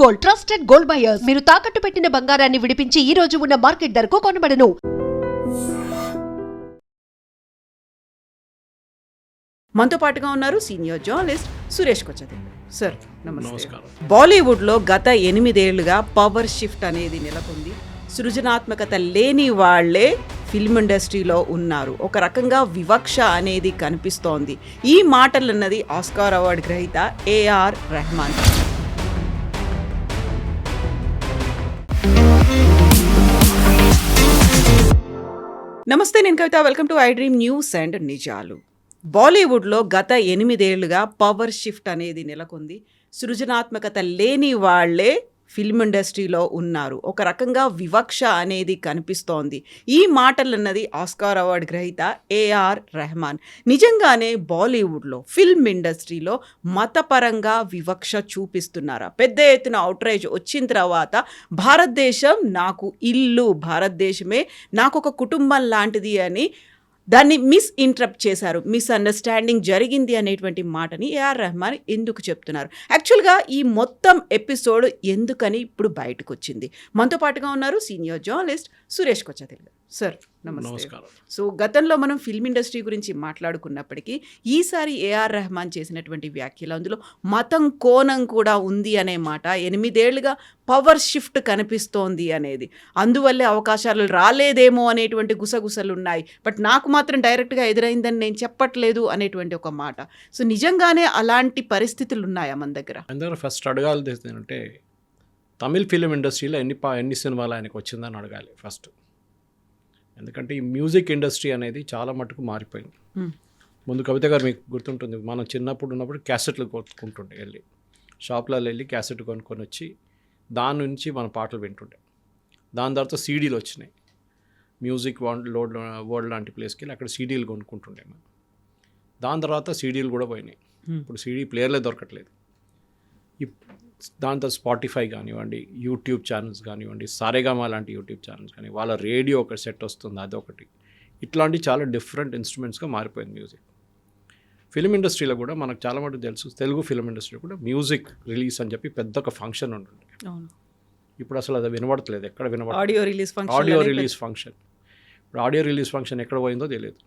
Gold, trusted gold buyers. మీరు తాకట్టు పెట్టిన బంగారాన్ని విడిపించి ఈ రోజు ఉన్న మార్కెట్ ధరకు కొనబడను. మనతో పాటుగా ఉన్నారు సీనియర్ జర్నలిస్ట్ సురేష్ కొచ్చది. సార్ నమస్కారం. బాలీవుడ్లో గత 8 ఏళ్లుగా పవర్ షిఫ్ట్ అనేది నెలకొంది. సృజనాత్మకత లేని వాళ్లే ఫిల్మ్ ఇండస్ట్రీలో ఉన్నారు. ఒక రకంగా వివక్ష అనేది కనిపిస్తోంది. ఈ మాటలన్నది ఆస్కార్ అవార్డు గ్రహీత ఏఆర్ రెహమాన్. నమస్తే, నేను Kavitha. Welcome to I dream news and నిజాలు. బాలీవుడ్లో గత 8 ఏళ్లుగా పవర్ షిఫ్ట్ అనేది నెలకొంది. సృజనాత్మకత లేని వాళ్లే ఫిల్మ్ ఇండస్ట్రీలో ఉన్నారు. ఒక రకంగా వివక్ష అనేది కనిపిస్తోంది. ఈ మాటలన్నది ఆస్కార్ అవార్డు గ్రహీత ఏఆర్ రెహమాన్. నిజంగానే బాలీవుడ్లో ఫిల్మ్ ఇండస్ట్రీలో మతపరంగా వివక్ష చూపిస్తున్నారా? పెద్ద ఎత్తున అవుట్రేజ్ వచ్చిన తర్వాత భారతదేశం నాకు ఇల్లు, భారతదేశమే నాకు ఒక కుటుంబం లాంటిది అని దాన్ని మిస్ఇంటరప్ట్ చేశారు. మిస్అండర్స్టాండింగ్ జరిగింది అనేటువంటి మాటని ఏఆర్ రెహమాన్ ఎందుకు చెప్తున్నారు? యాక్చువల్గా ఈ మొత్తం ఎపిసోడ్ ఎందుకని ఇప్పుడు బయటకు వచ్చింది? మనతో పాటుగా ఉన్నారు సీనియర్ జర్నలిస్ట్ సురేష్ కొచ్చది. సార్ నమస్కారం. సో గతంలో మనం ఫిల్మ్ ఇండస్ట్రీ గురించి మాట్లాడుకున్నప్పటికీ ఈసారి ఏఆర్ రెహమాన్ చేసినటువంటి వ్యాఖ్యలు, అందులో మతం కోణం కూడా ఉంది అనే మాట, 8 ఏళ్లుగా పవర్ షిఫ్ట్ కనిపిస్తోంది అనేది, అందువల్లే అవకాశాలు రాలేదేమో అనేటువంటి గుసగుసలు ఉన్నాయి, బట్ నాకు మాత్రం డైరెక్ట్గా ఎదురైందని నేను చెప్పట్లేదు అనేటువంటి ఒక మాట. సో నిజంగానే అలాంటి పరిస్థితులు ఉన్నాయా మన దగ్గర? అందరూ ఫస్ట్ అడగాలి అంటే తమిళ్ ఫిలిం ఇండస్ట్రీలో ఎన్ని సినిమాలు ఆయనకు వచ్చిందని అడగాలి ఫస్ట్. ఎందుకంటే ఈ మ్యూజిక్ ఇండస్ట్రీ అనేది చాలా మటుకు మారిపోయింది. ముందు కవిత గారు మీకు గుర్తుంటుంది, మనం చిన్నప్పుడు ఉన్నప్పుడు క్యాసెట్లు కొనుక్కుంటుండే, వెళ్ళి షాప్లలో వెళ్ళి క్యాసెట్ కొనుక్కొని వచ్చి దాని నుంచి మన పాటలు వింటుండే. దాని తర్వాత సీడీలు వచ్చినాయి. మ్యూజిక్ వరల్డ్ లాంటి ప్లేస్కి వెళ్ళి అక్కడ సీడీలు కొనుక్కుంటుండే మనం. దాని తర్వాత సీడీలు కూడా పోయినాయి. ఇప్పుడు సీడీ ప్లేయర్లే దొరకట్లేదు. దాంతో స్పాటిఫై కానివ్వండి, యూట్యూబ్ ఛానల్స్ కానివ్వండి, సారేగామా లాంటి యూట్యూబ్ ఛానల్స్ కానీ, వాళ్ళ రేడియో ఒక సెట్ వస్తుంది, అదొకటి. ఇట్లాంటి చాలా డిఫరెంట్ ఇన్స్ట్రుమెంట్స్గా మారిపోయింది మ్యూజిక్. ఫిల్మ్ ఇండస్ట్రీలో కూడా మనకు చాలా మటుకు తెలుసు, తెలుగు ఫిల్మ్ ఇండస్ట్రీలో కూడా మ్యూజిక్ రిలీజ్ అని చెప్పి పెద్ద ఒక ఫంక్షన్ ఉంటుంది. ఇప్పుడు అసలు అది వినబడట్లేదు, ఎక్కడ వినబడలేదు. Audio release function. ఇప్పుడు ఆడియో రిలీజ్ ఫంక్షన్ ఎక్కడ పోయిందో తెలియదు.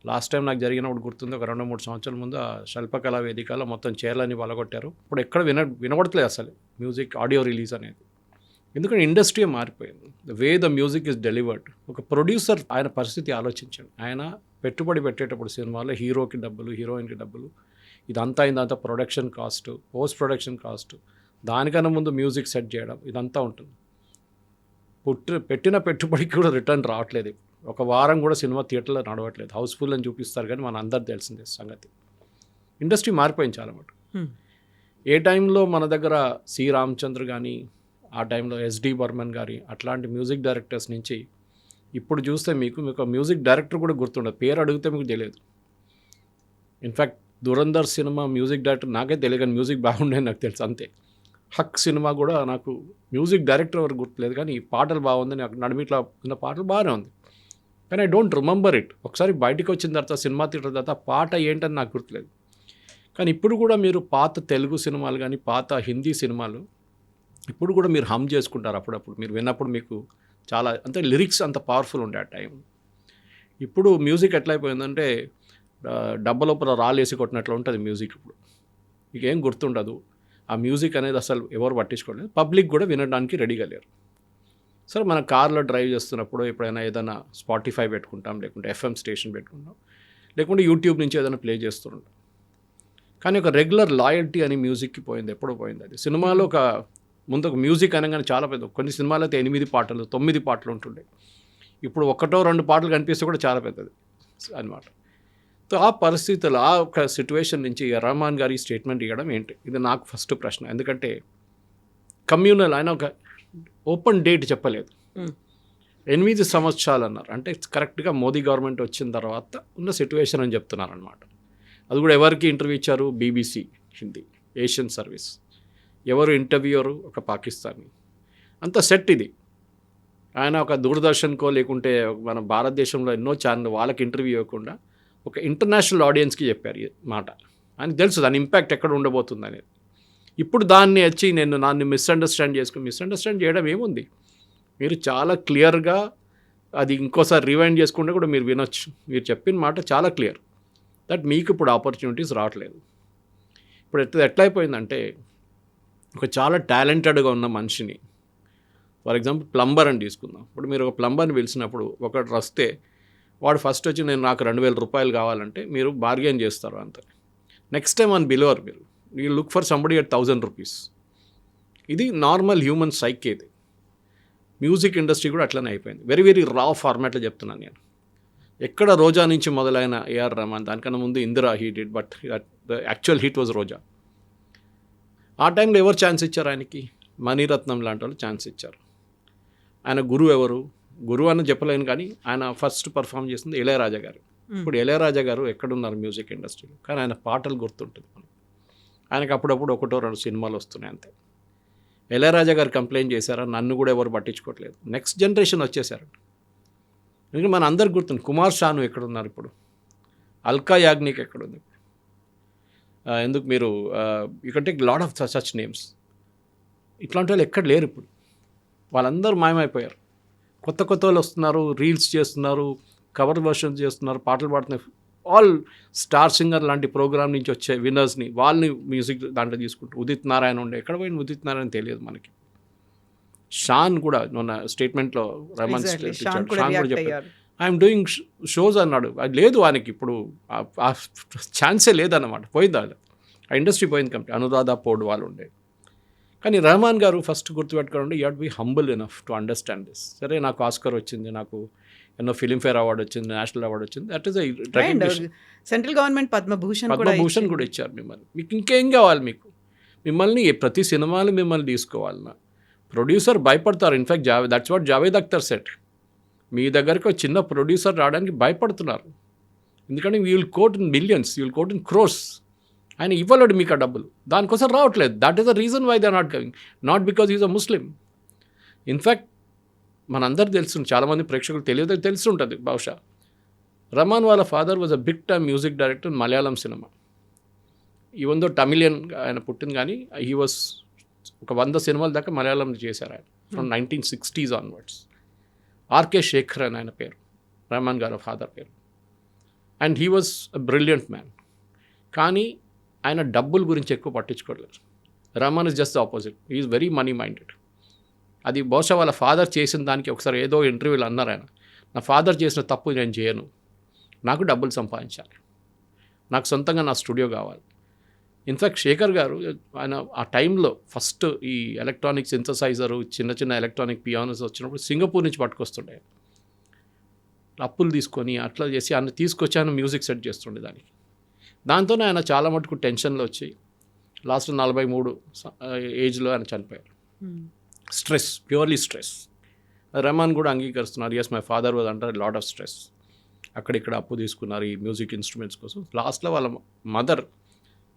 లాస్ట్ టైం నాకు జరిగినప్పుడు గుర్తుంది, ఒక 2-3 సంవత్సరాల ముందు ఆ శిల్పకళా వేదికలో మొత్తం చైర్లని వలగొట్టారు. ఇప్పుడు ఎక్కడ వినబడట్లేదు అసలు మ్యూజిక్ ఆడియో రిలీజ్ అనేది. ఎందుకంటే ఇండస్ట్రీ మారిపోయింది. The way the music is delivered. ఒక ప్రొడ్యూసర్ ఆయన పరిస్థితి ఆలోచించండి. ఆయన పెట్టుబడి పెట్టేటప్పుడు సినిమాలో హీరోకి డబ్బులు, హీరోయిన్కి డబ్బులు, ఇదంతా production cost, post production cost, దానికన్నా ముందు మ్యూజిక్ సెట్ చేయడం, ఇదంతా ఉంటుంది. పెట్టిన పెట్టుబడికి కూడా రిటర్న్ రావట్లేదు. ఒక వారం కూడా సినిమా థియేటర్లో నడవట్లేదు. హౌస్ఫుల్ అని చూపిస్తారు కానీ మన అందరు తెలిసిందే సంగతి. ఇండస్ట్రీ మారిపోయింది చాలా మటు. ఏ టైంలో మన దగ్గర సి రామచంద్ర కానీ, ఆ టైంలో ఎస్డి బర్మన్ గారి అట్లాంటి మ్యూజిక్ డైరెక్టర్స్ నుంచి ఇప్పుడు చూస్తే మీకు మ్యూజిక్ డైరెక్టర్ కూడా గుర్తుండదు, పేరు అడిగితే మీకు తెలియదు. In fact Dhurandhar cinema music director నాకే తెలియదు, కానీ మ్యూజిక్ బాగుండేది నాకు తెలుసు అంతే. హక్ సినిమా కూడా నాకు మ్యూజిక్ డైరెక్టర్ ఎవరు గుర్తులేదు, కానీ ఈ పాటలు బాగుంది, నాకు నడిమిట్లా ఉన్న పాటలు బాగానే ఉంది, కానీ ఐ డోంట్ రిమెంబర్ ఇట్. ఒకసారి బయటకు వచ్చిన తర్వాత సినిమా థియేటర్ తర్వాత పాట ఏంటని నాకు గుర్తులేదు. కానీ ఇప్పుడు కూడా మీరు పాత తెలుగు సినిమాలు కానీ, పాత హిందీ సినిమాలు ఇప్పుడు కూడా మీరు హమ్ చేసుకుంటారు అప్పుడప్పుడు. మీరు విన్నప్పుడు మీకు చాలా అంటే లిరిక్స్ అంత పవర్ఫుల్ ఉండే ఆ టైం. ఇప్పుడు మ్యూజిక్ ఎట్లయిపోయిందంటే డబ్బ లోపల రాలేసి కొట్టినట్లు ఉంటుంది మ్యూజిక్. ఇప్పుడు మీకు ఏం గుర్తుండదు. ఆ మ్యూజిక్ అనేది అసలు ఎవరు పట్టించుకోలేదు. పబ్లిక్ కూడా వినడానికి రెడీగా లేరు. సరే, మన కార్లో డ్రైవ్ చేస్తున్నప్పుడు ఎప్పుడైనా ఏదైనా స్పాటిఫై పెట్టుకుంటాం, లేకుంటే ఎఫ్ఎం స్టేషన్ పెట్టుకుంటాం, లేకుంటే యూట్యూబ్ నుంచి ఏదైనా ప్లే చేస్తుంటాం. కానీ ఒక రెగ్యులర్ లాయల్టీ అని మ్యూజిక్కి పోయింది, ఎప్పుడో పోయింది అది. సినిమాలో ముందు ఒక మ్యూజిక్ అనగానే చాలా పెద్ద, కొన్ని సినిమాలు అయితే 8 పాటలు 9 పాటలు ఉంటుండే. ఇప్పుడు 1-2 పాటలు కనిపిస్తే కూడా చాలా పెద్దది అనమాట. సో ఆ పరిస్థితులు, ఆ ఒక సిచ్యువేషన్ నుంచి రెహమాన్ గారి స్టేట్మెంట్ ఇవ్వడం ఏంటి, ఇది నాకు ఫస్ట్ ప్రశ్న. ఎందుకంటే కమ్యూనల్, ఆయన ఒక ఓపెన్ డేట్ చెప్పలేదు. 8 సంవత్సరాలు అన్నారు. అంటే కరెక్ట్గా మోదీ గవర్నమెంట్ వచ్చిన తర్వాత ఉన్న సిచ్యువేషన్ అని చెప్తున్నారు అనమాట. అది కూడా ఎవరికి ఇంటర్వ్యూ ఇచ్చారు? BBC Hindi, Asian service. ఎవరు ఇంటర్వ్యూయరు? ఒక పాకిస్తానీ. అంత సెట్ ఇది. ఆయన ఒక దూరదర్శన్కో లేకుంటే మన భారతదేశంలో ఎన్నో ఛానల్ వాళ్ళకి ఇంటర్వ్యూ ఇవ్వకుండా ఒక ఇంటర్నేషనల్ ఆడియన్స్కి చెప్పారు ఈ మాట. ఆయనకు తెలుసు దాని ఇంపాక్ట్ ఎక్కడ ఉండబోతుంది అనేది. ఇప్పుడు దాన్ని వచ్చి నన్ను మిస్అండర్స్టాండ్ చేయడం ఏముంది? మీరు చాలా క్లియర్గా అది ఇంకోసారి రివైండ్ చేసుకుంటే కూడా మీరు వినొచ్చు. మీరు చెప్పిన మాట చాలా క్లియర్ దట్ మీకు ఇప్పుడు ఆపర్చునిటీస్ రావట్లేదు. ఇప్పుడు ఎట్లా అయిపోయిందంటే, ఒక చాలా టాలెంటెడ్గా ఉన్న మనిషిని, ఫర్ ఎగ్జాంపుల్ ప్లంబర్ అని తీసుకుందాం. ఇప్పుడు మీరు ఒక ప్లంబర్ని పిలిచినప్పుడు ఒకటి వస్తే వాడు ఫస్ట్ వచ్చి నాకు 2,000 రూపాయలు కావాలంటే మీరు బార్గెన్ చేస్తారు అంతే. నెక్స్ట్ టైం అని బిలోవర్ మీరు you look for somebody at 1,000 rupees. ఇది నార్మల్ హ్యూమన్ సైక్. ఇది మ్యూజిక్ ఇండస్ట్రీ కూడా అట్లనే అయిపోయింది. వెరీ వెరీ రా ఫార్మాట్లో చెప్తున్నాను నేను. ఎక్కడ రోజా నుంచి మొదలైన ఏఆర్ రెహమాన్, దానికన్నా ముందు Indira he did, but the actual hit was Roja. ఆ టైంలో ఎవరు ఛాన్స్ ఇచ్చారు ఆయనకి? మణిరత్నం లాంటి వాళ్ళు ఛాన్స్ ఇచ్చారు. ఆయన గురువు ఎవరు? గురువు అని చెప్పలేను, కానీ ఆయన ఫస్ట్ పర్ఫామ్ చేసింది ఇళయరాజా గారు. ఇప్పుడు ఇళయరాజా గారు ఎక్కడున్నారు మ్యూజిక్ ఇండస్ట్రీలో? కానీ ఆయన పాటలు గుర్తుంటుంది మనకు. ఆయనకు అప్పుడప్పుడు 1-2 సినిమాలు వస్తున్నాయి అంతే. ఇళయరాజా గారు కంప్లైంట్ చేశారా? నన్ను కూడా ఎవరు పట్టించుకోవట్లేదు. నెక్స్ట్ జనరేషన్ వచ్చేసారు. ఎందుకంటే మన అందరికి గుర్తుంది. కుమార్ షాను ఎక్కడున్నారు ఇప్పుడు? అల్కా యాగ్నిక్ ఎక్కడుంది? ఎందుకు మీరు you can take lot of such names. ఇట్లాంటి వాళ్ళు ఎక్కడ లేరు ఇప్పుడు. వాళ్ళందరూ మాయమైపోయారు. కొత్త వాళ్ళు వస్తున్నారు, రీల్స్ చేస్తున్నారు, కవర్ వర్షన్స్ చేస్తున్నారు, పాటలు పాడుతున్నారు. ఆల్ స్టార్ సింగర్ లాంటి ప్రోగ్రామ్ నుంచి వచ్చే విన్నర్స్ని వాళ్ళని మ్యూజిక్ దాంట్లో తీసుకుంటారు. ఉదిత్ నారాయణ ఉండే, ఎక్కడ పోయిన ఉదిత్ నారాయణ తెలియదు మనకి. షాన్ కూడా మొన్న స్టేట్మెంట్లో రెహమాన్ షాన్ కూడా చెప్పారు, ఐఎమ్ డూయింగ్ షోస్ అన్నాడు. అది లేదు ఆయనకి ఇప్పుడు, ఆ ఛాన్సే లేదన్నమాట. పోయింది అది, ఆ ఇండస్ట్రీ పోయింది. కంపెనీ అనురాధ పౌడ్ వాళ్ళు ఉండే. కానీ రెహమాన్ గారు ఫస్ట్ గుర్తుపెట్టుకోండి, you have to be humble enough to understand this. సరే, నాకు ఆస్కర్ వచ్చింది, నాకు ఎన్నో ఫిలింఫేర్ అవార్డు వచ్చింది, నేషనల్ అవార్డు వచ్చింది, that is central government Padma Bhushan కూడా ఇచ్చారు మిమ్మల్ని. మీకు ఇంకేం కావాలి? మిమ్మల్ని ప్రతి సినిమాలు మిమ్మల్ని తీసుకోవాలన్నా ప్రొడ్యూసర్ భయపడతారు. In fact that's what Javed Akhtar said. మీ దగ్గరికి ఒక చిన్న ప్రొడ్యూసర్ రావడానికి భయపడుతున్నారు. ఎందుకంటే you will quote in millions, you will quote in crores. ఆయన ఇవ్వలేడు మీకు ఆ డబ్బులు, దానికోసం రావట్లేదు. That is the reason why they are not coming, not because is a Muslim. In fact మనందరూ తెలుస్తుంది, చాలామంది ప్రేక్షకులు తెలుసుంటుంది బహుశా. రెహమాన్ వాళ్ళ father was a big time music director in Malayalam cinema. Even దో తమిళియన్ ఆయన పుట్టింది, కానీ హీ వాజ్ ఒక 100 సినిమాల దాకా మలయాళం చేశారు ఆయన, from 1960s onwards. RK Shekhar అని ఆయన పేరు, రెహమాన్ గారి ఫాదర్ పేరు. And he was a brilliant man. కానీ ఆయన డబ్బుల గురించి ఎక్కువ పట్టించుకోవట్లేదు. Rahman is just the opposite, he is very money minded. అది బహుశా వాళ్ళ ఫాదర్ చేసిన దానికి ఒకసారి ఏదో ఇంటర్వ్యూలో అన్నారు ఆయన, నా ఫాదర్ చేసిన తప్పు నేను చేయను, నాకు డబ్బులు సంపాదించాలి, నాకు సొంతంగా నా స్టూడియో కావాలి. ఇన్ఫ్యాక్ట్ శేఖర్ గారు ఆయన ఆ టైంలో ఫస్ట్ ఈ ఎలక్ట్రానిక్ సింథసైజరు, చిన్న ఎలక్ట్రానిక్ పియానోస్ వచ్చినప్పుడు సింగపూర్ నుంచి పట్టుకొస్తుండే. అప్పులు తీసుకొని అట్లా చేసి ఆయన తీసుకొచ్చి ఆయన మ్యూజిక్ సెట్ చేస్తుండే దానికి. దాంతోనే ఆయన చాలా మటుకు టెన్షన్లో వచ్చి లాస్ట్ 43 ఏజ్లో ఆయన చనిపోయారు. Stress, purely stress. రెహమాన్ కూడా అంగీకరిస్తున్నారు, yes my father was under lot of stress. అక్కడిక్కడ అప్పు తీసుకున్నారు ఈ మ్యూజిక్ ఇన్స్ట్రుమెంట్స్ కోసం. లాస్ట్లో వాళ్ళ మదర్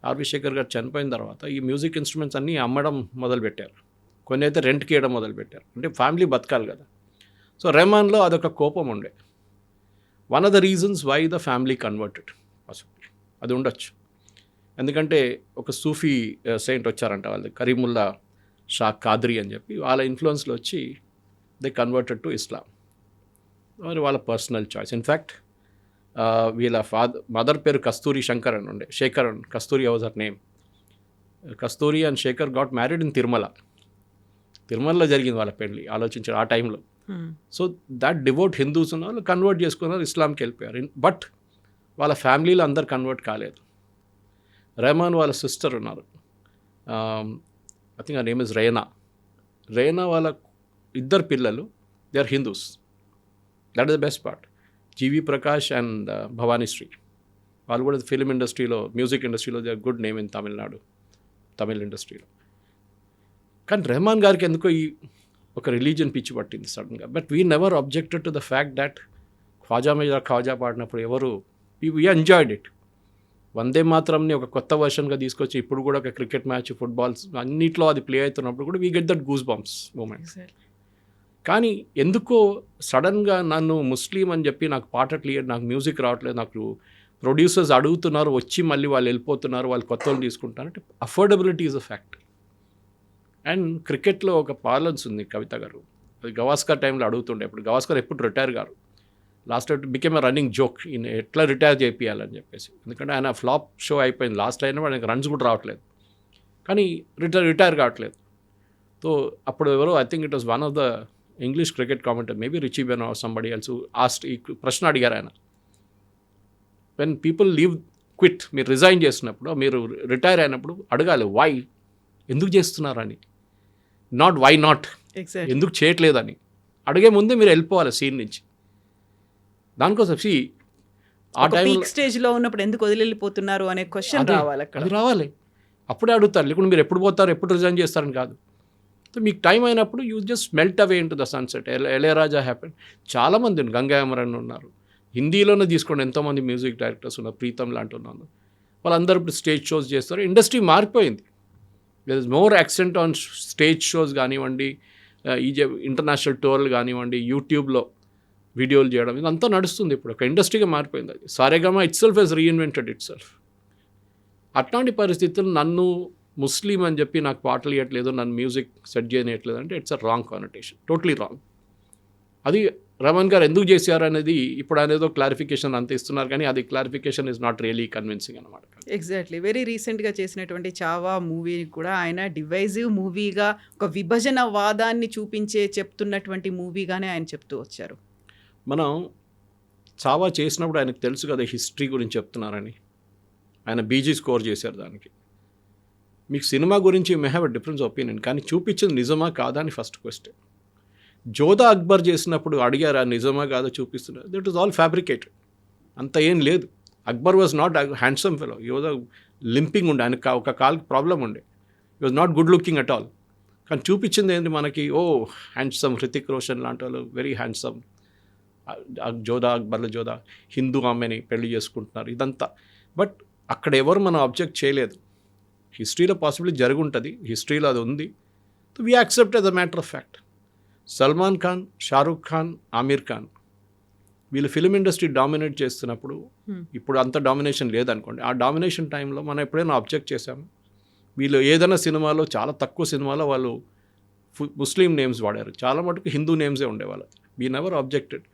ఆర్వి శేఖర్ గారు చనిపోయిన తర్వాత ఈ మ్యూజిక్ ఇన్స్ట్రుమెంట్స్ అన్నీ అమ్మడం మొదలుపెట్టారు. కొన్ని అయితే రెంట్కి ఇవ్వడం మొదలుపెట్టారు. అంటే ఫ్యామిలీ బతకాలి కదా. సో రెహమాన్లో అదొక కోపం ఉండే. One of the reasons why the family converted అది ఉండొచ్చు. ఎందుకంటే ఒక సూఫీ సెయింట్ వచ్చారంట వాళ్ళు, కరీముల్లా షా కాద్రీ అని చెప్పి, వాళ్ళ ఇన్ఫ్లుయెన్స్లో వచ్చి దే కన్వర్టెడ్ టు ఇస్లాం. మరి వాళ్ళ పర్సనల్ చాయిస్. ఇన్ఫ్యాక్ట్ వీళ్ళ మదర్ పేరు కస్తూరి శంకర్ అని ఉండే, Shekar and Kasturi was her name. Kasturi and Shekar got married in తిరుమలలో జరిగింది వాళ్ళ పెళ్ళి. ఆలోచించారు ఆ టైంలో. సో దట్ డివోట్ హిందూస్ ఉన్న వాళ్ళు కన్వర్ట్ చేసుకున్నారు, ఇస్లాంకి వెళ్ళిపోయారు. బట్ వాళ్ళ ఫ్యామిలీలో అందరు కన్వర్ట్ కాలేదు. రెహమాన్ వాళ్ళ సిస్టర్ ఉన్నారు, ఐ థింక్ ఆ నేమ్ ఇస్ రేనా వాళ్ళ 2 పిల్లలు they are Hindus. That is the best part. G V Prakash and Bhavanisree వాళ్ళు కూడా ఫిలిం ఇండస్ట్రీలో, మ్యూజిక్ ఇండస్ట్రీలో they are good name in Tamil ఇండస్ట్రీలో. కానీ రెహమాన్ గారికి ఎందుకో ఈ ఒక రిలీజియన్ పిచ్చి పట్టింది సడన్గా. But we never objected to the fact that Khwaja పాడినప్పుడు ఎవరు వీ ఎంజాయ్డ్ ఇట్. వందే మాత్రంని ఒక కొత్త వర్షన్గా తీసుకొచ్చి ఇప్పుడు కూడా ఒక క్రికెట్ మ్యాచ్, ఫుట్బాల్స్ అన్నిట్లో అది ప్లే అవుతున్నప్పుడు కూడా we get that goose bumps moment. కానీ ఎందుకో సడన్గా నన్ను ముస్లిం అని చెప్పి నాకు పాటట్లేదు, నాకు మ్యూజిక్ రావట్లేదు, నాకు ప్రొడ్యూసర్స్ అడుగుతున్నారు, వచ్చి మళ్ళీ వాళ్ళు వెళ్ళిపోతున్నారు, వాళ్ళు కొత్త వాళ్ళు తీసుకుంటారు. అంటే affordability is a fact. And క్రికెట్లో ఒక పాలన్స్ ఉంది కవిత గారు, అది గవాస్కర్ టైంలో అడుగుతుండే. ఇప్పుడు గవాస్కర్ ఎప్పుడు రిటైర్ గారు, last became a running joke ఈయన ఎట్లా రిటైర్ చేయాలని చెప్పేసి. ఎందుకంటే ఆయన ఫ్లాప్ షో అయిపోయింది, లాస్ట్ అయినా ఆయనకి రన్స్ కూడా రావట్లేదు, కానీ రిటైర్ కావట్లేదు. సో అప్పుడు ఎవరో I think it was one of the English cricket commentator, maybe Richie Ben or somebody else asked ఈ ప్రశ్న అడిగారు ఆయన, వెన్ పీపుల్ లీవ్ క్విట్, మీరు రిజైన్ చేసినప్పుడు, మీరు రిటైర్ అయినప్పుడు అడగాలి వై, ఎందుకు చేస్తున్నారని, నాట్ వై నాట్, ఎగ్జాక్ట్ ఎందుకు చేయట్లేదని అడిగే ముందే మీరు వెళ్ళిపోవాలి సీన్ నుంచి. దానికోసం ఆ టైం పీక్ స్టేజ్ లో ఉన్నప్పుడు ఎందుకు వదిలిపోతున్నారు అనే క్వశ్చన్ రావాలి అక్కడ. అది రావాలి, అప్పుడే అడుగుతారు. లేకుంటే మీరు ఎప్పుడు పోతారు, ఎప్పుడు రిజైన్ చేస్తారని కాదు. సో మీకు టైం అయినప్పుడు you just melt away in to the sunset. Ilaiyaraaja happen, చాలామంది గంగా అమరన్ ఉన్నారు, హిందీలోనే తీసుకోండి ఎంతోమంది మ్యూజిక్ డైరెక్టర్స్ ఉన్నారు, ప్రీతం లాంటి ఉన్నారు, వాళ్ళందరూ ఇప్పుడు స్టేజ్ షోస్ చేస్తారు. ఇండస్ట్రీ మారిపోయింది, there is more accent on stage shows కానివ్వండి, ఇంటర్నేషనల్ టూర్లు కానివ్వండి, యూట్యూబ్లో వీడియోలు చేయడం, ఇదంతా నడుస్తుంది. ఇప్పుడు ఒక ఇండస్ట్రీగా మారిపోయింది అది. Saregama itself has reinvented itself. అట్లాంటి పరిస్థితులు నన్ను ముస్లిం అని చెప్పి నాకు పాటలు ఇవ్వట్లేదు, నన్ను మ్యూజిక్ సెట్ చేయట్లేదు అంటే it's a wrong connotation, totally wrong. అది రమణ్ గారు ఎందుకు చేశారు అనేది ఇప్పుడు ఆయన ఏదో క్లారిఫికేషన్ అంత ఇస్తున్నారు, కానీ అది clarification is not really convincing అనమాట. ఎగ్జాక్ట్లీ. వెరీ రీసెంట్గా చేసినటువంటి చావా మూవీ కూడా ఆయన డివైజివ్ మూవీగా, ఒక విభజన వాదాన్ని చెప్తున్నటువంటి మూవీగానే ఆయన చెప్తూ వచ్చారు. మనం చావా చేసినప్పుడు ఆయనకు తెలుసు కదా హిస్టరీ గురించి చెప్తున్నారని, ఆయన బీజీ స్కోర్ చేశారు దానికి. మీకు సినిమా గురించి may have a difference opinion, కానీ చూపించింది నిజమా కాదా అని ఫస్ట్ క్వశ్చన్. జోధా అక్బర్ చేసినప్పుడు అడిగారు నిజమా కాదో చూపిస్తున్నారు, దట్ ఈస్ ఆల్ ఫ్యాబ్రికేటెడ్, అంత ఏం లేదు. Akbar was not handsome fellow, ఈ వాజ్ లింపింగ్ ఉండే, ఆయనకు ఒక కాల్కి ప్రాబ్లం ఉండే, ఈ was not good looking at all. కానీ చూపించింది ఏంటి మనకి, ఓ హ్యాండ్సమ్ హృతిక్ రోషన్ లాంటి వాళ్ళు వెరీ హ్యాండ్సమ్, జోధా అక్బర్లో జోధా హిందూ ఆమెని పెళ్లి చేసుకుంటున్నారు, ఇదంతా. బట్ అక్కడ ఎవరు మనం అబ్జెక్ట్ చేయలేదు. హిస్టరీలో పాసిబిలిటీ జరిగి ఉంటుంది, హిస్టరీలో అది ఉంది, we accept as a matter of fact. Salman Khan, Shahrukh Khan, Aamir Khan వీళ్ళు ఫిలిం ఇండస్ట్రీ డామినేట్ చేస్తున్నప్పుడు, ఇప్పుడు అంత డామినేషన్ లేదనుకోండి, ఆ డామినేషన్ టైంలో మనం ఎప్పుడైనా అబ్జెక్ట్ చేశాము? వీళ్ళు ఏదైనా సినిమాలో, చాలా తక్కువ సినిమాలో వాళ్ళు ముస్లిం నేమ్స్ వాడారు, చాలా మటుకు హిందూ నేమ్సే ఉండేవాళ్ళు. వీ నెవర్ అబ్జెక్టెడ్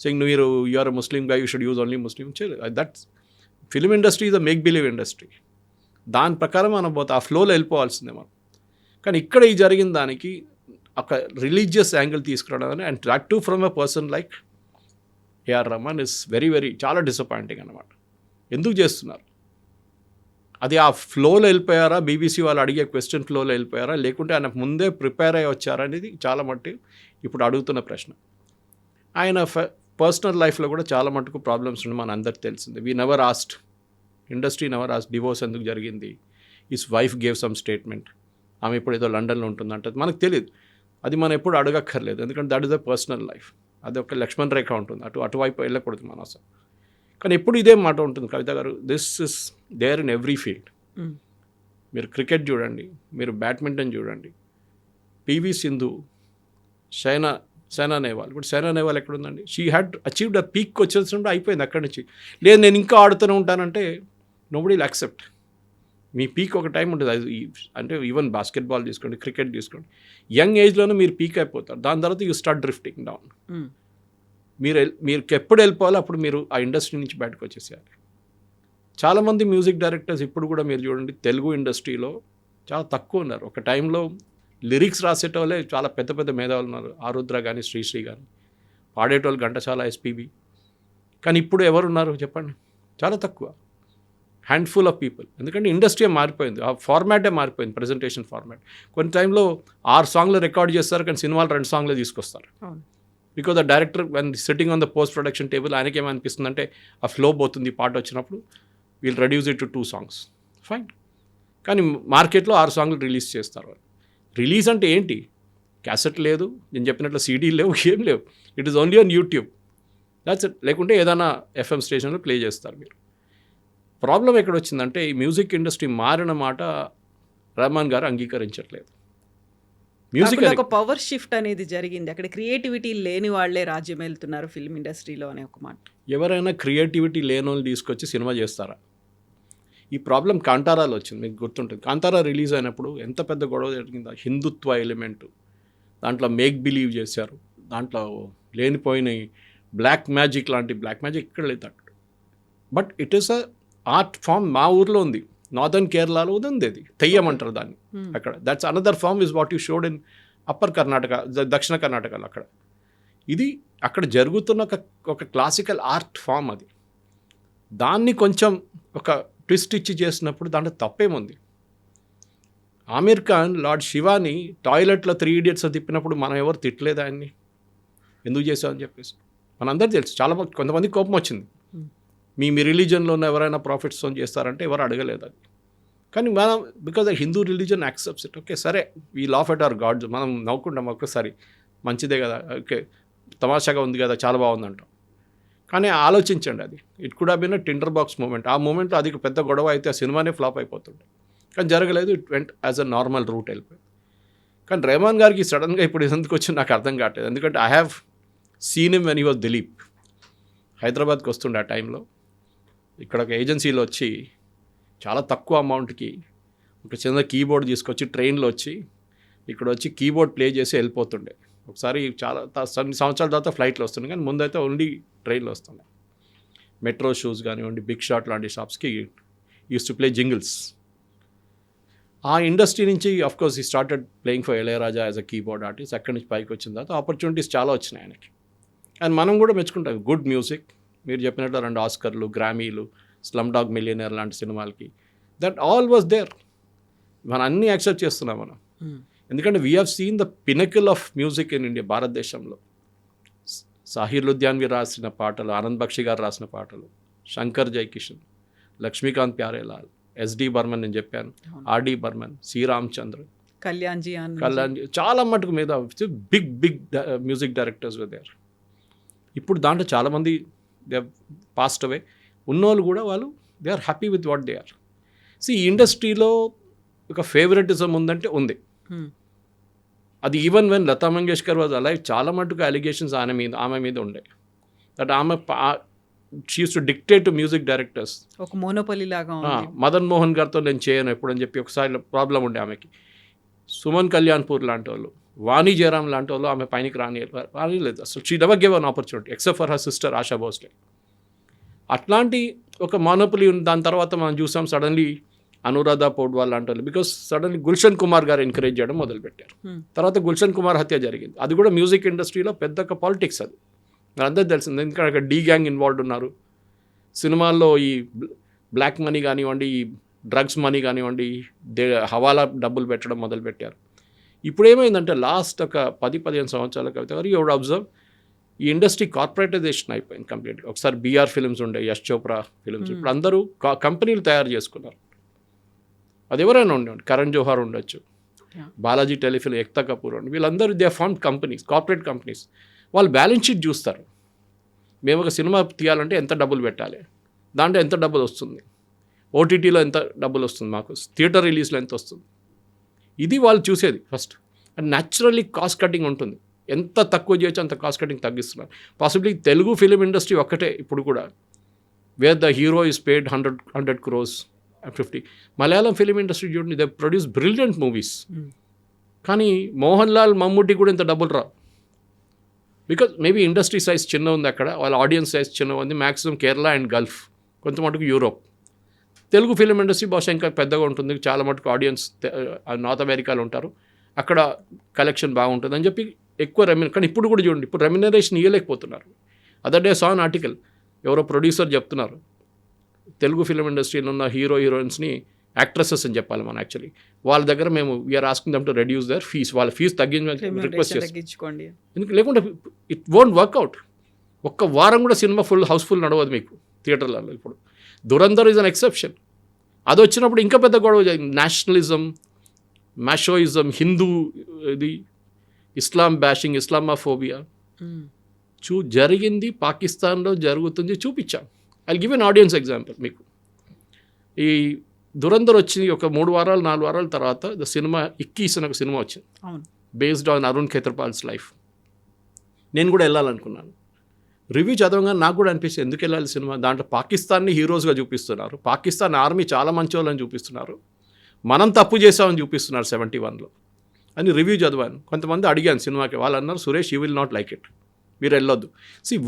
సెయింగ్ మీరు యు ఆర్ ముస్లిం గా, you should use only Muslim. That's film industry is a make believe industry. దాని ప్రకారం మనం పోతే ఆ ఫ్లోలో వెళ్ళిపోవాల్సిందే మనం. కానీ ఇక్కడ ఈ జరిగిన దానికి ఒక రిలీజియస్ యాంగిల్ తీసుకురావడం, and that to from a person like A R Rahman is very very చాలా డిసప్పాయింటింగ్ అనమాట. ఎందుకు చేస్తున్నారు అది? ఆ ఫ్లోలో వెళ్ళిపోయారా, బీబీసీ వాళ్ళు అడిగే క్వశ్చన్ ఫ్లోలో వెళ్ళిపోయారా, లేకుంటే ఆయన ముందే ప్రిపేర్ అయ్యి వచ్చారా అనేది చాలా మట్టుకు ఇప్పుడు అడుగుతున్న ప్రశ్న. ఆయన పర్సనల్ లైఫ్లో కూడా చాలా మటుకు ప్రాబ్లమ్స్ ఉన్నాయి, మన అందరికి తెలిసింది. We never asked, industry never asked divorce ఎందుకు జరిగింది, his wife gave some statement, ఆమె ఇప్పుడు ఏదో లండన్లో ఉంటుందంటే మనకు తెలియదు, అది మనం ఎప్పుడు అడగక్కర్లేదు, ఎందుకంటే that is the personal life. అది ఒక లక్ష్మణ్ రేఖ ఉంటుంది, అటువైపు వెళ్ళకూడదు మనం అసలు. కానీ ఎప్పుడు ఇదే మాట ఉంటుంది కవిత గారు, this is there in every field. మీరు క్రికెట్ చూడండి, మీరు బ్యాడ్మింటన్ చూడండి, పివి సింధు, సైనా నెహ్వాల్. ఇప్పుడు సైనా నెహ్వాల్ ఎక్కడుందండి? She had achieved a peak వచ్చేసినప్పుడు అయిపోయింది అక్కడి నుంచి. లేదు నేను ఇంకా ఆడుతూనే ఉంటానంటే నోబడీ విల్ యాక్సెప్ట్. మీ పీక్ ఒక టైం ఉంటుంది, అది అంటే ఈవెన్ బాస్కెట్బాల్ తీసుకోండి, క్రికెట్ తీసుకోండి, యంగ్ ఏజ్లోనే మీరు పీక్ అయిపోతారు, దాని తర్వాత యూ స్టార్ట్ డ్రిఫ్టింగ్ డౌన్. మీరు ఎప్పుడు వెళ్ళిపోవాలో అప్పుడు మీరు ఆ ఇండస్ట్రీ నుంచి బయటకు వచ్చేసేయాలి. చాలామంది మ్యూజిక్ డైరెక్టర్స్ ఇప్పుడు కూడా మీరు చూడండి తెలుగు ఇండస్ట్రీలో చాలా తక్కువ ఉన్నారు. ఒక టైంలో లిరిక్స్ రాసేటోళ్ళే చాలా పెద్ద పెద్ద మేధావులు ఉన్నారు, ఆరుద్ర కానీ, శ్రీశ్రీ కానీ, పాడేటోళ్ళు ఘంటసాల, ఎస్పీబీ. కానీ ఇప్పుడు ఎవరున్నారు చెప్పండి? చాలా తక్కువ, హ్యాండ్ఫుల్ ఆఫ్ పీపుల్. ఎందుకంటే ఇండస్ట్రీ మారిపోయింది, ఆ ఫార్మాటే మారిపోయింది, ప్రజెంటేషన్ ఫార్మాట్. కొన్ని టైంలో 6 సాంగ్లు రికార్డ్ చేస్తారు, కానీ సినిమాలు 2 సాంగ్లే తీసుకొస్తారు. Because the director when sitting on the post production table ఆయనకి ఏమనిపిస్తుంది అంటే ఆ ఫ్లో పోతుంది, పాట వచ్చినప్పుడు we'll reduce it to 2 songs, fine. కానీ మార్కెట్లో 6 సాంగ్లు రిలీజ్ చేస్తారు వాళ్ళు. రిలీజ్ అంటే ఏంటి? క్యాసెట్ లేదు, నేను చెప్పినట్లు సీడీ లేవు, ఏం లేవు, it is only on YouTube, that's it. లేకుంటే ఏదైనా ఎఫ్ఎం స్టేషన్లో ప్లే చేస్తారు మీరు. ప్రాబ్లం ఎక్కడ వచ్చిందంటే ఈ మ్యూజిక్ ఇండస్ట్రీ మారిన మాట రెహమాన్ గారు అంగీకరించట్లేదు. మ్యూజిక్ ఒక పవర్ షిఫ్ట్ అనేది జరిగింది, అక్కడ క్రియేటివిటీ లేని వాళ్ళే రాజ్యం వెళ్తున్నారు ఫిల్మ్ ఇండస్ట్రీలో అనే ఒక మాట. ఎవరైనా క్రియేటివిటీ లేని వాళ్ళు తీసుకొచ్చి సినిమా చేస్తారా? ఈ ప్రాబ్లం కాంతారాలో వచ్చింది, మీకు గుర్తుంటుంది. కాంతారా రిలీజ్ అయినప్పుడు ఎంత పెద్ద గొడవ జరిగిందో, హిందుత్వ ఎలిమెంట్ దాంట్లో మేక్ బిలీవ్ చేశారు, దాంట్లో లేనిపోయిన బ్లాక్ మ్యాజిక్ లాంటి బ్లాక్ మ్యాజిక్ ఇక్కడ లేదు అక్కడ. But it is a art form. మా ఊర్లో ఉంది, నార్దర్న్ కేరళలో ఉంది, అది తెయ్యం అంటారు దాన్ని అక్కడ. That's another form is what you showed in upper Karnataka, దక్షిణ కర్ణాటకలో. అక్కడ ఇది అక్కడ జరుగుతున్న ఒక క్లాసికల్ ఆర్ట్ ఫామ్ అది. దాన్ని కొంచెం ఒక ట్విస్ట్ ఇచ్చి చేసినప్పుడు దాంట్లో తప్పేముంది. ఆమీర్ ఖాన్ లార్డ్ శివాని టాయిలెట్లో 3 Idiots తిప్పినప్పుడు మనం ఎవరు తిట్టలేదు ఆయన్ని, ఎందుకు చేసామని చెప్పేసి. మనందరూ తెలుసు. చాలా కొంతమంది కోపం వచ్చింది, మీ రిలీజన్లో ఉన్న ఎవరైనా ప్రాఫిట్స్తో చేస్తారంటే ఎవరు అడగలేదు అది. కానీ మనం because Hindu religion accepts it. Okay సరే, we laugh at our gods, మనం నవ్వుకుంటాం ఒక్కసారి, మంచిదే కదా, ఓకే తమాషాగా ఉంది కదా, చాలా బాగుంది అంటాం. కానీ ఆలోచించండి, అది it could have been a tinder box moment. ఆ మూమెంట్లో అది పెద్ద గొడవ అయితే ఆ సినిమానే ఫ్లాప్ అయిపోతుండే. కానీ జరగలేదు, it went as a normal route వెళ్ళిపోయింది. కానీ రెహమాన్ గారికి సడన్గా ఇప్పుడు ఎందుకు వచ్చి నాకు అర్థం కావట్లేదు. ఎందుకంటే I have seen him when he was Dilip. హైదరాబాద్కి వస్తుండే ఆ టైంలో, ఇక్కడ ఒక ఏజెన్సీలో వచ్చి చాలా తక్కువ అమౌంట్కి ఒక చిన్న కీబోర్డ్ తీసుకొచ్చి ట్రైన్లో వచ్చి ఇక్కడ వచ్చి కీబోర్డ్ ప్లే చేసి వెళ్ళిపోతుండే. ఒకసారి చాలా సంవత్సరాల తర్వాత ఫ్లైట్లో వస్తుండే, కానీ ముందైతే ఓన్లీ ట్రైన్లో వస్తుండే. మెట్రో షూస్ కానివ్వండి, బిగ్ షాట్ లాంటి షాప్స్కి యూస్ టు ప్లే జింగిల్స్. ఆ ఇండస్ట్రీ నుంచి అఫ్కోర్స్ ఈ started playing for Ilaiyaraaja as a keyboard artist. అక్కడి నుంచి పైకి వచ్చిన తర్వాత ఆపర్చునిటీస్ చాలా వచ్చినాయి ఆయనకి. అండ్ మనం కూడా మెచ్చుకుంటాం, గుడ్ మ్యూజిక్. మీరు చెప్పినట్టు 2 ఆస్కర్లు, గ్రామీలు, స్లమ్ డాగ్ మిలియనర్ లాంటి సినిమాలకి, దట్ ఆల్ వాజ్ దేర్. మనం అన్నీ యాక్సెప్ట్ చేస్తున్నాం మనం. ఎందుకంటే we have seen the pinnacle of music in India, భారతదేశంలో. సాహిర్ లుధ్యాన్వి రాసిన పాటలు, ఆనంద్ బక్షి గారు రాసిన పాటలు, శంకర్ జైకిషన్, లక్ష్మీకాంత్ ప్యారేలాల్, ఎస్డి బర్మన్ నేను చెప్పాను, ఆర్డి బర్మన్, సి రామచంద్రన్, కళ్యాణ్ జీ, చాలా మటుకు మీద బిగ్ మ్యూజిక్ డైరెక్టర్స్ దేర్. ఇప్పుడు దాంట్లో చాలామంది దే పాస్ట్ అవే. ఉన్నోళ్ళు కూడా వాళ్ళు they are happy with what they are. ఈ ఇండస్ట్రీలో ఒక ఫేవరెటిజం ఉందంటే ఉంది. అది even when Lata Mangeshkar was alive, చాలా మటుకు అలిగేషన్స్ ఆమె మీద ఉండే. దట్ ఆమె she used to dictate to music directors. ఒక మోనోపలి లాగా. మదన్ మోహన్ గారితో నేను చేయను ఎప్పుడని చెప్పి ఒకసారి ప్రాబ్లం ఉండే ఆమెకి. సుమన్ కళ్యాణ్పూర్ లాంటి వాళ్ళు, వాణి జయరామ్ లాంటి వాళ్ళు ఆమె పైనకి రానిలేదు అసలు. She never give an opportunity except for her sister ASHA Bhosle. అట్లాంటి ఒక మోనోపలి ఉంది. దాని తర్వాత మనం చూసాం సడన్లీ అనురాధ పౌడ్వాల్ లాంటి వాళ్ళు, బికాస్ సడన్లీ గుల్షన్ కుమార్ గారు ఎంకరేజ్ చేయడం మొదలుపెట్టారు. తర్వాత గుల్షన్ కుమార్ హత్య జరిగింది. అది కూడా మ్యూజిక్ ఇండస్ట్రీలో పెద్ద పాలిటిక్స్, అది అందరికీ తెలిసింది. ఎందుకంటే అక్కడ డీ గ్యాంగ్ ఇన్వాల్వ్డ్ ఉన్నారు. సినిమాల్లో ఈ బ్లాక్ మనీ కానివ్వండి, ఈ డ్రగ్స్ మనీ కానివ్వండి, హవాలా డబ్బులు పెట్టడం మొదలుపెట్టారు. ఇప్పుడు ఏమైందంటే లాస్ట్ ఒక 10-15 సంవత్సరాల కవిత గారు ఎవడు అబ్జర్వ్, ఈ ఇండస్ట్రీ కార్పొరేటైజేషన్ అయిపోయింది కంప్లీట్గా. ఒకసారి బీఆర్ ఫిల్మ్స్ ఉండే, యశ్ చోప్రా ఫిల్మ్స్, ఇప్పుడు అందరూ కంపెనీలు తయారు చేసుకున్నారు. అది ఎవరైనా ఉండేవాడు, కరణ్ జోహార్ ఉండొచ్చు, బాలాజీ టెలిఫిల్మ్, ఎక్తా కపూర్ ఉండి, వీళ్ళందరూ they found companies, corporate companies. వాళ్ళు బ్యాలెన్స్ షీట్ చూస్తారు. మేము ఒక సినిమా తీయాలంటే ఎంత డబ్బులు పెట్టాలి, దాంట్లో ఎంత డబ్బులు వస్తుంది, ఓటీటీలో ఎంత డబ్బులు వస్తుంది, మాకు థియేటర్ రిలీజ్లో ఎంత వస్తుంది, ఇది వాళ్ళు చూసేది first. And naturally cost cutting ఉంటుంది. ఎంత తక్కువ చేయొచ్చు అంత కాస్ట్ కటింగ్ తగ్గిస్తున్నారు. పాసిబ్లీ తెలుగు ఫిలిం ఇండస్ట్రీ ఒక్కటే ఇప్పుడు కూడా where the hero is paid 100 crores 50. Malayalam film industry చూడండి, దే ప్రొడ్యూస్ బ్రిలియంట్ మూవీస్. కానీ మోహన్ లాల్, మమ్ముట్టి కూడా ఇంత డబ్బులు రా. బికాజ్ మేబీ ఇండస్ట్రీ సైజ్ చిన్న ఉంది అక్కడ, వాళ్ళ ఆడియన్స్ సైజ్ చిన్న ఉంది. మ్యాక్సిమం కేరళ అండ్ గల్ఫ్, కొంత మటుకు యూరోప్. తెలుగు ఫిలిం ఇండస్ట్రీ బహుశా ఇంకా పెద్దగా ఉంటుంది, చాలా మటుకు ఆడియన్స్ నార్త్ అమెరికాలో ఉంటారు, అక్కడ కలెక్షన్ బాగుంటుంది అని చెప్పి ఎక్కువ కానీ ఇప్పుడు కూడా చూడండి, ఇప్పుడు రెమ్యునరేషన్ ఇవ్వలేకపోతున్నారు. అదర్ డే సాన్ ఆర్టికల్, ఎవరో ప్రొడ్యూసర్ చెప్తున్నారు, తెలుగు ఫిలిం ఇండస్ట్రీలో ఉన్న హీరోయిన్స్ని యాక్ట్రెసెస్ అని చెప్పాలి మనం యాక్చువల్లీ, వాళ్ళ దగ్గర మేము we are asking them to reduce their fees, వాళ్ళ ఫీజు తగ్గించమని రిక్వెస్ట్ చేస్తాం. ఎందుకు లేకుంటే ఇట్ వోంట్ వర్క్అవుట్. ఒక్క వారం కూడా సినిమా హౌస్ఫుల్ నడవదు మీకు థియేటర్లలో. ఇప్పుడు దురంధర్ ఈజ్ అన్ ఎక్సెప్షన్. అది వచ్చినప్పుడు ఇంకా పెద్ద గొడవ జరిగింది. నేషనలిజం, మ్యాషోయిజం, హిందూ ఇది, ఇస్లాం బ్యాషింగ్, ఇస్లామాఫోబియా జరిగింది. పాకిస్తాన్లో జరుగుతుంది, చూపించాం. I give an audience example మీకు. ఈ దురంధర్ వచ్చి ఒక 3 వారాలు 4 వారాల తర్వాత ద సినిమా ఇక్కీస్ అని ఒక సినిమా వచ్చింది, బేస్డ్ ఆన్ అరుణ్ ఖేత్రపాల్స్ లైఫ్. నేను కూడా వెళ్ళాలనుకున్నాను. రివ్యూ చదవగానే నాకు కూడా అనిపిస్తుంది ఎందుకు వెళ్ళాలి సినిమా, దాంట్లో పాకిస్తాన్ని హీరోస్గా చూపిస్తున్నారు, పాకిస్తాన్ ఆర్మీ చాలా మంచి వాళ్ళని చూపిస్తున్నారు, మనం తప్పు చేసామని చూపిస్తున్నారు 71లో అని రివ్యూ చదివాను. కొంతమంది అడిగాను సినిమాకి, వాళ్ళు అన్నారు Suresh you will not like it, మీరు వెళ్ళొద్దు.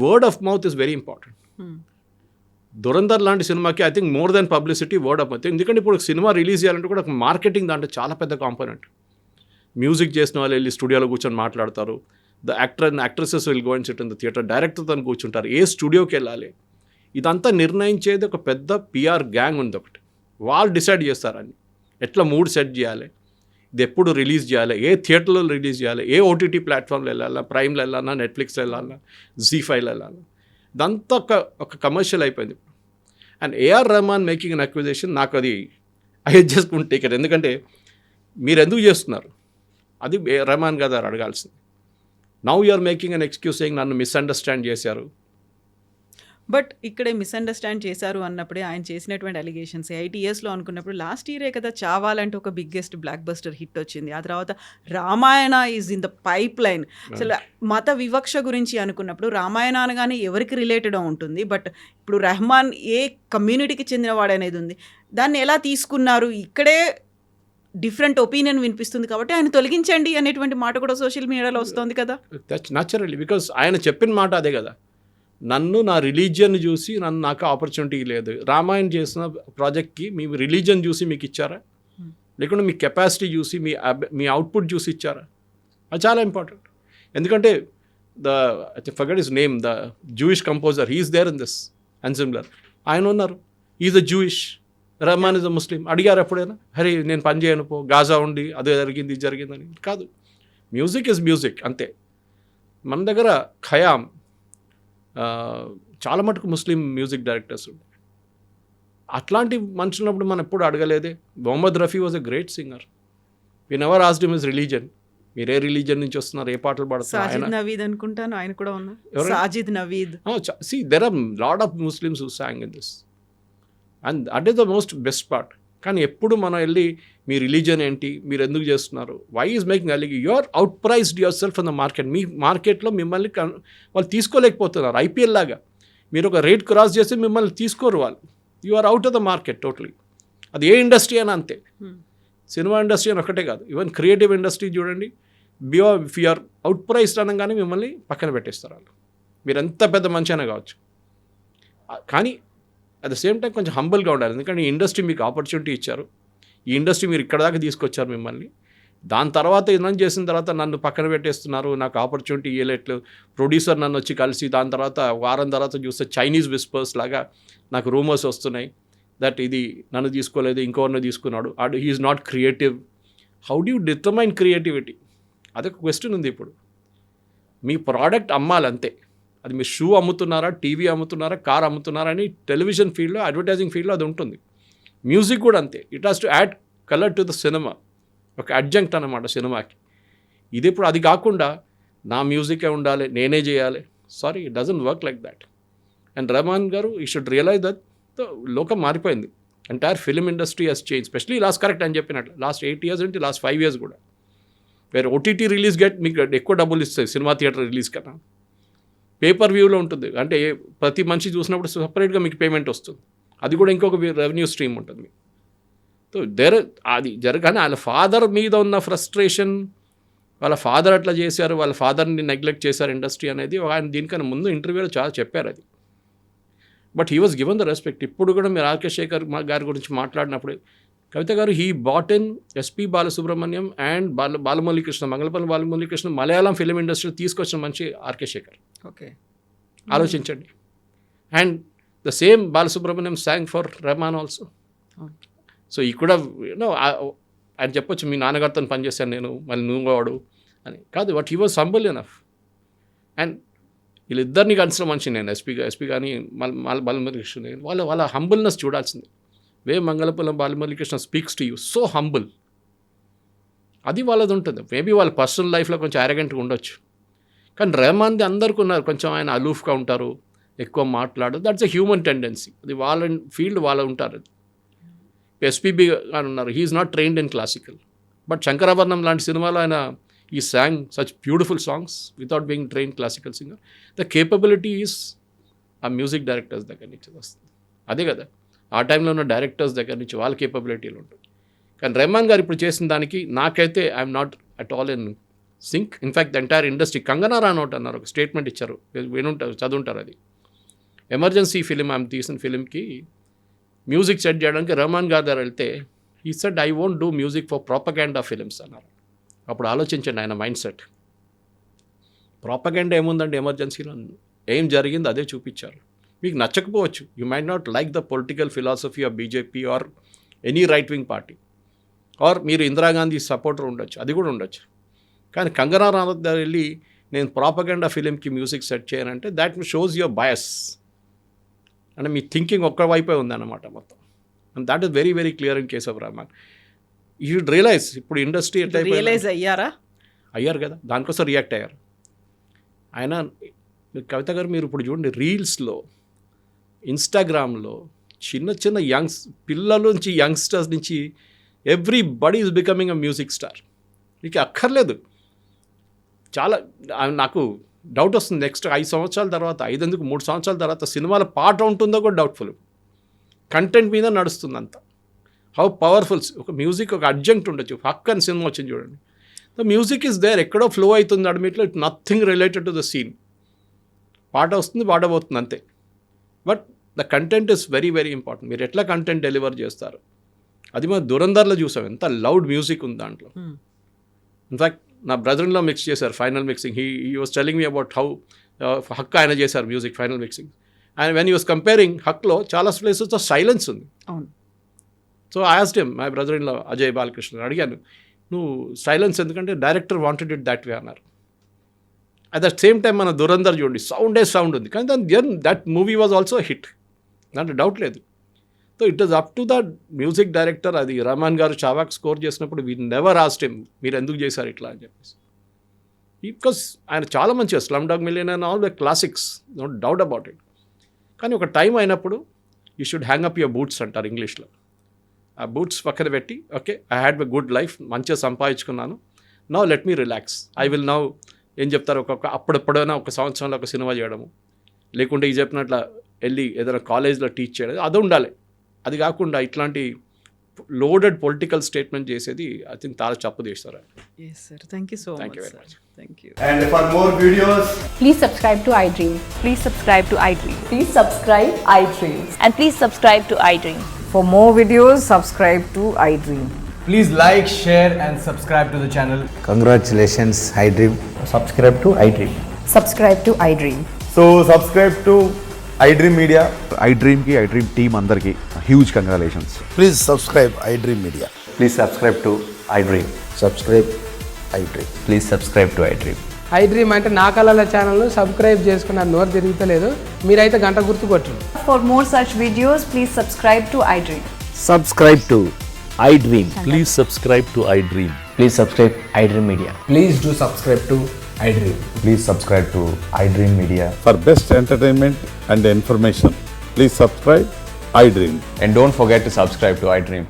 Word of mouth is very important. Dhurandhar లాంటి సినిమాకి I think more than publicity word of mouth. ఎందుకంటే ఇప్పుడు సినిమా రిలీజ్ చేయాలంటే కూడా మార్కెటింగ్ దాంట్లో చాలా పెద్ద కాంపోనెంట్. మ్యూజిక్ చేసిన వాళ్ళు వెళ్ళి స్టూడియోలో కూర్చొని మాట్లాడతారు, the actor and actresses will go and sit in the theatre, డైరెక్టర్తో కూర్చుంటారు, ఏ స్టూడియోకి వెళ్ళాలి, ఇదంతా నిర్ణయించేది ఒక పెద్ద పిఆర్ గ్యాంగ్ ఉంది ఒకటి. వాళ్ళు డిసైడ్ చేస్తారని ఎట్లా మూడ్ సెట్ చేయాలి, ఇది ఎప్పుడు రిలీజ్ చేయాలి, ఏ థియేటర్లో రిలీజ్ చేయాలి, ఏ ఓటీటీ ప్లాట్ఫామ్లో వెళ్ళాలా, ప్రైమ్లో వెళ్ళాలా, నెట్ఫ్లిక్స్లో వెళ్ళాలా, జీ5లో వెళ్ళాలా, ఇదంతా ఒక కమర్షియల్ అయిపోయింది. And AR Rahman making an acquisition, నాకు అది I just won't take it. ఎందుకంటే మీరు ఎందుకు చేస్తున్నారు అది రెహమాన్ గారు అడగాల్సింది. Now you're making an excuse saying నన్ను మిస్అండర్స్టాండ్ చేశారు. బట్ ఇక్కడే మిస్అండర్స్టాండ్ చేశారు అన్నప్పుడే ఆయన చేసినటువంటి అలిగేషన్స్ 8 yearsలో అనుకున్నప్పుడు లాస్ట్ ఇయరే కదా చావాలంటే ఒక బిగ్గెస్ట్ బ్లాక్ బస్టర్ హిట్ వచ్చింది. ఆ తర్వాత Ramayana is in the pipe line. అసలు మత వివక్ష గురించి అనుకున్నప్పుడు రామాయణ అనగానే ఎవరికి రిలేటెడ్ ఉంటుంది, బట్ ఇప్పుడు రెహమాన్ ఏ కమ్యూనిటీకి చెందినవాడు అనేది ఉంది. దాన్ని ఎలా తీసుకున్నారు, ఇక్కడే డిఫరెంట్ ఒపీనియన్ వినిపిస్తుంది కాబట్టి ఆయన తొలగించండి అనేటువంటి మాట కూడా సోషల్ మీడియాలో వస్తుంది కదా. దట్స్ న్యాచురల్లీ, బికాస్ ఆయన చెప్పిన మాట అదే కదా, నన్ను నా రిలీజియన్ చూసి నాకు ఆపర్చునిటీ లేదు. రామాయణ్ చేసిన ప్రాజెక్ట్కి మీ రిలీజియన్ చూసి మీకు ఇచ్చారా, లేకుంటే మీ కెపాసిటీ చూసి మీ అవుట్పుట్ చూసి ఇచ్చారా, అది చాలా ఇంపార్టెంట్. ఎందుకంటే forget his name, the Jewish composer, he is there in this ensemble, ఆయన ఉన్నారు, is a Jewish, Rahman is a Muslim. అడిగారు ఎప్పుడైనా హరే నేను పని చేయను పో, గాజా ఉండి అదే జరిగింది ఇది జరిగిందని? కాదు, మ్యూజిక్ ఇస్ మ్యూజిక్ అంతే. మన దగ్గర ఖయామ్ చాలా మటుకు ముస్లిం మ్యూజిక్ డైరెక్టర్స్ ఉంటాయి. అట్లాంటి మనుషున్నప్పుడు మనం ఎప్పుడు అడగలేదే. Mohammed Rafi was a great singer, we never asked him his religion, మీరు ఏ రిలీజన్ నుంచి వస్తున్నారు, ఏ పాటలు పాడుతున్నారు. సాజిద్ నవీద్ అనుకుంటాను ఆయన కూడా ఉన్నారు. Sajid Naveed, see there are lot of Muslims who sang in this and that is the most best part. కానీ ఎప్పుడు మనం వెళ్ళి మీ రిలీజన్ ఏంటి, మీరు ఎందుకు చేస్తున్నారు, వై ఈజ్ మేకింగ్ అలిగి, you are outpriced yourself in the market. మీ మార్కెట్లో మిమ్మల్ని వాళ్ళు తీసుకోలేకపోతున్నారు. ఐపీఎల్ లాగా మీరు ఒక రేట్ క్రాస్ చేస్తే మిమ్మల్ని తీసుకోరు వాళ్ళు, you are out of the market totally. అది ఏ ఇండస్ట్రీ అయినా అంతే, సినిమా ఇండస్ట్రీ అని ఒకటే కాదు, ఈవెన్ క్రియేటివ్ ఇండస్ట్రీ చూడండి, if you are outpriced అనగానే మిమ్మల్ని పక్కన పెట్టేస్తారు వాళ్ళు, మీరు ఎంత పెద్ద మంచి అయినా కావచ్చు. కానీ అట్ ద సేమ్ టైం కొంచెం హంబుల్గా ఉండాలి. ఎందుకంటే ఈ ఇండస్ట్రీ మీకు ఆపర్చునిటీ ఇచ్చారు, ఈ ఇండస్ట్రీ మీరు ఇక్కడ దాకా తీసుకొచ్చారు మిమ్మల్ని, దాని తర్వాత ఇన్వెస్ట్ చేసిన తర్వాత నన్ను పక్కన పెట్టేస్తున్నారు, నాకు ఆపర్చునిటీ ఇవ్వలేట్లు. ప్రొడ్యూసర్ నన్ను వచ్చి కలిసి దాని తర్వాత వారం తర్వాత చూస్తే చైనీస్ విస్పర్స్ లాగా నాకు రూమర్స్ వస్తున్నాయి దట్ ఇది నన్ను తీసుకోలేదు, ఇంకోరిని తీసుకున్నాడు, he's not creative. How do you determine creativity? అదొక క్వశ్చన్ ఉంది. ఇప్పుడు మీ ప్రోడక్ట్ అమ్మాలంతే, అది మీరు షూ అమ్ముతున్నారా, టీవీ అమ్ముతున్నారా, కార్ అమ్ముతున్నారా అని టెలివిజన్ ఫీల్డ్లో, అడ్వర్టైజింగ్ ఫీల్డ్లో అది ఉంటుంది. మ్యూజిక్ కూడా అంతే, it has to add colour to the cinema, ఒక అడ్జంక్ట్ అన్నమాట సినిమాకి. ఇది ఇప్పుడు అది కాకుండా నా మ్యూజికే ఉండాలి, నేనే చేయాలి, sorry, it doesn't work like that. And Rahman గారు ఈ షుడ్ రియలైజ్ దట్ లోకం మారిపోయింది, entire film industry has change, especially last correct అని చెప్పినట్లు లాస్ట్ 8 years అంటే లాస్ట్ 5 years కూడా. వేరే ఓటీటీ రిలీజ్ మీకు ఎక్కువ డబ్బులు ఇస్తాయి సినిమా థియేటర్ రిలీజ్ కన్నా. పేపర్ వ్యూలో ఉంటుంది, అంటే ప్రతి మనిషి చూసినప్పుడు సపరేట్గా మీకు పేమెంట్ వస్తుంది, అది కూడా ఇంకొక రెవెన్యూ స్ట్రీమ్ ఉంటుంది. సో అది జరగానే వాళ్ళ ఫాదర్ మీద ఉన్న ఫ్రస్ట్రేషన్, వాళ్ళ ఫాదర్ అట్లా చేశారు, వాళ్ళ ఫాదర్ని నెగ్లెక్ట్ చేశారు ఇండస్ట్రీ అనేది ఆయన దీనికన్నా ముందు ఇంటర్వ్యూలో చాలా చెప్పారు అది. But he was given the respect. ఇప్పుడు కూడా మీరు ఆర్కే శేఖర్ గారి గురించి మాట్లాడినప్పుడు కవిత గారు he bought in SP Balasubrahmanyam and Balamuralikrishna, Mangalapalli Balamuralikrishna Malayalam film industry తీసుకొచ్చిన మంచి ఆర్కే శేఖర్. ఓకే, ఆలోచించండి. And the same Balasubrahmanyam song for Rahman also. So ఈ కూడా ఆయన చెప్పొచ్చు మీ నాన్నగారితో పనిచేశాను నేను, మళ్ళీ నువ్వు వాడు అని కాదు, but he was humble enough. And వీళ్ళిద్దరిని కలిసిన మనిషి నేను, ఎస్పీ కానీ బాలమురళీకృష్ణ, వాళ్ళ హంబుల్నెస్ చూడాల్సింది. Way Mangalapuram Balamuralikrishna speaks to you so humble, అది వాళ్ళది ఉంటుంది. మేబీ వాళ్ళ పర్సనల్ లైఫ్లో కొంచెం అరగెంట్గా ఉండొచ్చు, కానీ రెహమాన్ది అందరికీ ఉన్నారు, కొంచెం ఆయన అలూఫ్గా ఉంటారు, ఎక్కువ మాట్లాడు, దట్స్ ఎ హ్యూమన్ టెండెన్సీ, అది వాళ్ళ ఫీల్డ్ వాళ్ళు ఉంటారు. ఎస్పీబీ గారు ఉన్నారు, he's not trained in classical, but Shankarabharanam లాంటి సినిమాలో ఆయన He sang such beautiful songs without being trained classical singer. The capability is ఆ మ్యూజిక్ డైరెక్టర్స్ దగ్గర నుంచి వస్తుంది. అదే కదా ఆ టైంలో ఉన్న డైరెక్టర్స్ దగ్గర నుంచి వాళ్ళ కేపబిలిటీలు ఉంటాయి. కానీ రెహమాన్ గారు ఇప్పుడు చేసిన దానికి నాకైతే I'm not at all in sync. In fact the entire industry Kangana Ranaut అన్నారు, ఒక స్టేట్మెంట్ ఇచ్చారు, వినుంటారు, చదువుంటారు. అది ఎమర్జెన్సీ ఫిలిం ఆమె తీసిన ఫిలింకి మ్యూజిక్ సెట్ చేయడానికి రెహమాన్ గారి దగ్గర వెళ్తే ఈ said I won't do music for propaganda films అన్నారు. అప్పుడు ఆలోచించండి ఆయన మైండ్ సెట్. ప్రాపగాండా ఏముందండి ఎమర్జెన్సీలో, ఏం జరిగింది అదే చూపించారు. మీకు నచ్చకపోవచ్చు, you might not like the political philosophy of BJP or any right wing party, or మీరు ఇందిరాగాంధీ సపోర్టర్ ఉండొచ్చు, అది కూడా ఉండొచ్చు. కానీ కంగనా రనౌత్ దగ్గర వెళ్ళి నేను ప్రాపగాండా ఫిలింకి మ్యూజిక్ సెట్ చేయనంటే దాట్ షోస్ యువర్ బయస్. అంటే మీ థింకింగ్ ఒక్క వైపే ఉందన్నమాట మొత్తం. And that is very very clear in case of Rahman. You should realise ఇప్పుడు ఇండస్ట్రీ రియలైజ్ అయ్యారు కదా, దానికోసం రియాక్ట్ అయ్యారు. ఆయన కవిత గారు మీరు ఇప్పుడు చూడండి రీల్స్లో, ఇన్స్టాగ్రామ్లో చిన్న చిన్న పిల్లల నుంచి యంగ్స్టర్స్ నుంచి everybody is becoming a music star. మీకు అక్కర్లేదు. చాలా నాకు డౌట్ వస్తుంది నెక్స్ట్ 5 సంవత్సరాల తర్వాత, 3 సంవత్సరాల తర్వాత సినిమాల పాట ఉంటుందో కూడా డౌట్ఫుల్. కంటెంట్ మీద నడుస్తుంది అంతా. హౌ పవర్ఫుల్స్ ఒక మ్యూజిక్ ఒక అడ్జంక్ట్ ఉండొచ్చు. హక్ అని సినిమా వచ్చింది చూడండి, ద మ్యూజిక్ ఈజ్ దేర్, ఎక్కడో ఫ్లో అవుతుంది అడ్మిట్లో, it nothing related to the scene. పాట వస్తుంది, పాట పోతుంది అంతే. But the content is very very important. మీరు ఎట్లా కంటెంట్ డెలివర్ చేస్తారు, అది మనం దురంధర్లో చూసాం, ఎంత లౌడ్ మ్యూజిక్ ఉంది దాంట్లో. ఇన్ఫ్యాక్ట్ నా బ్రదర్లో మిక్స్ చేశారు final mixing. He was telling me about how హక్ ఆయన చేశారు music final mixing. And when you was comparing హక్లో చాలా ప్లేసెస్తో సైలెన్స్ ఉంది. So I asked him, my brother in law Ajay Balakrishna అడిగాను, నువ్వు సైలెన్స్ ఎందుకంటే director wanted it that way అన్నారు. అట్ ద సేమ్ టైం మన దురంధర్ చూడండి, సౌండ్ ఉంది, కానీ that movie was also hit, దాంట్లో డౌట్ లేదు. So it is up to the music director. అది రెహమాన్ గారు చావాక్ స్కోర్ చేసినప్పుడు వీ నెవర్ ఆస్క్డ్ హిమ్ మీరు ఎందుకు చేశారు ఇట్లా అని చెప్పేసి. బికాస్ ఆయన చాలా మంచిగా slum dog millionaire and all the classics, no doubt about it. కానీ ఒక టైం అయినప్పుడు you should hang up your boots అంటారు ఇంగ్లీష్లో. ఆ బూట్స్ పక్కన పెట్టి, okay I had a good life, మంచిగా సంపాదించుకున్నాను, now let me relax, I will now ఏం చెప్తారు అప్పుడెప్పుడైనా ఒక సంవత్సరంలో ఒక సినిమా చేయడము, లేకుంటే ఈ చెప్పినట్ల వెళ్ళి ఏదైనా కాలేజ్లో టీచ్ చేయడం, అది ఉండాలి. అది కాకుండా ఇట్లాంటి లోడెడ్ పొలిటికల్ స్టేట్మెంట్ చేసేది ఐ థింక్ చాలా తప్పు చేస్తారు. Yes sir, thank you so much. Thank you very much. Thank you. And for more videos, Please subscribe to iDream. Please subscribe to iDream. Please subscribe iDream. And please subscribe to iDream. For more videos, subscribe to iDream. please like, share and subscribe to the channel. Congratulations, iDream. Subscribe to iDream. Subscribe to iDream. So subscribe to iDream Media. iDream ki iDream team అందరికి huge congratulations. Please subscribe iDream Media. Please subscribe to iDream. Subscribe iDream. Please subscribe to iDream. iDream అంటే నా కళల ఛానల్ను subscribe చేసుకున్న నోరు తిరుగుతలేదు, మీరైతే గంట గుర్తు కొట్టండి. For more such videos, please subscribe to iDream. Subscribe to iDream. Please subscribe to iDream. Please subscribe iDream Media. Please do subscribe to iDream. Please subscribe to iDream Media. For best entertainment and information, please subscribe iDream. And don't forget to subscribe to iDream.